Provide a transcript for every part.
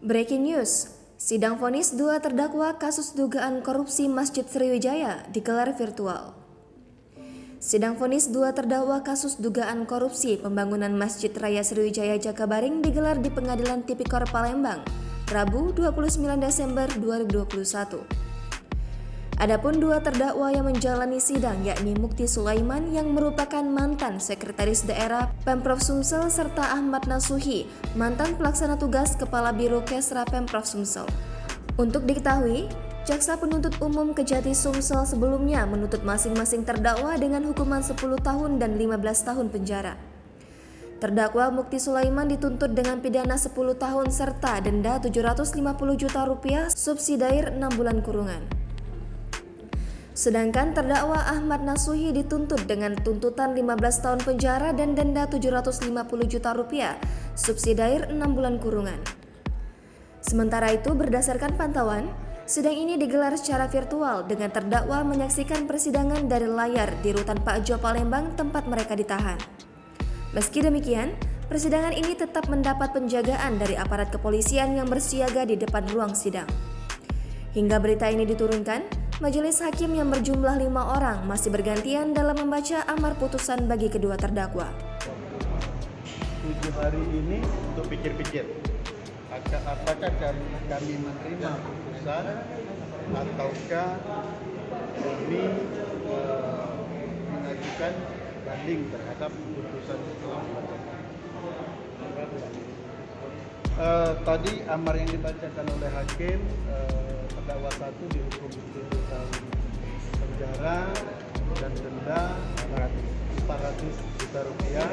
Breaking news, sidang vonis 2 terdakwa kasus dugaan korupsi Masjid Sriwijaya digelar virtual. Sidang vonis 2 terdakwa kasus dugaan korupsi pembangunan Masjid Raya Sriwijaya Jakabaring digelar di Pengadilan Tipikor Palembang, Rabu 29 Desember 2021. Adapun 2 terdakwa yang menjalani sidang yakni Mukti Sulaiman yang merupakan mantan Sekretaris Daerah Pemprov Sumsel serta Ahmad Nasuhi, mantan pelaksana tugas Kepala Biro Kesra Pemprov Sumsel. Untuk diketahui, Jaksa Penuntut Umum Kejati Sumsel sebelumnya menuntut masing-masing terdakwa dengan hukuman 10 tahun dan 15 tahun penjara. Terdakwa Mukti Sulaiman dituntut dengan pidana 10 tahun serta denda Rp750 juta subsidiair 6 bulan kurungan. Sedangkan terdakwa Ahmad Nasuhi dituntut dengan tuntutan 15 tahun penjara dan denda Rp750 juta subsidiair 6 bulan kurungan. Sementara itu, berdasarkan pantauan, sidang ini digelar secara virtual dengan terdakwa menyaksikan persidangan dari layar di Rutan Pak Jo Palembang tempat mereka ditahan. Meski demikian, persidangan ini tetap mendapat penjagaan dari aparat kepolisian yang bersiaga di depan ruang sidang. Hingga berita ini diturunkan, majelis hakim yang berjumlah 5 orang masih bergantian dalam membaca amar putusan bagi kedua terdakwa. 7 hari ini untuk pikir-pikir, apakah kami menerima putusan ataukah kami mengajukan banding terhadap putusan tersebut. Tadi amar yang dibacakan oleh hakim, terdakwa 1 dihukum 7 tahun penjara dan denda Rp400 juta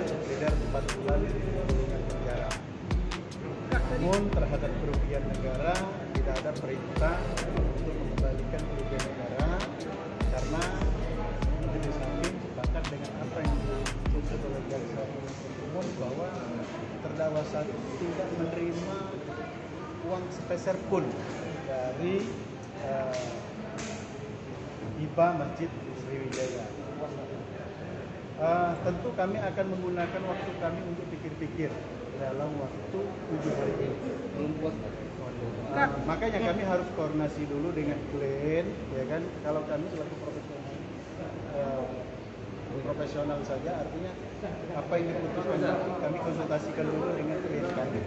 subsidiair 4 bulan kurungan penjara. Namun terhadap kerugian negara tidak ada perintah untuk mengembalikan kerugian negara karena majelis hakim sepakat dengan apa yang dituntut oleh jaksa penuntut umum bahwa terdakwa 1 tidak menerima uang sepeser pun dari hibah Masjid Sriwijaya. Tentu kami akan menggunakan waktu kami untuk pikir-pikir dalam waktu 7 hari ini. Makanya kami harus koordinasi dulu dengan klien, ya kan? Kalau kami selaku profesional saja, artinya apa yang diputuskan kami konsultasikan dulu dengan klien kami.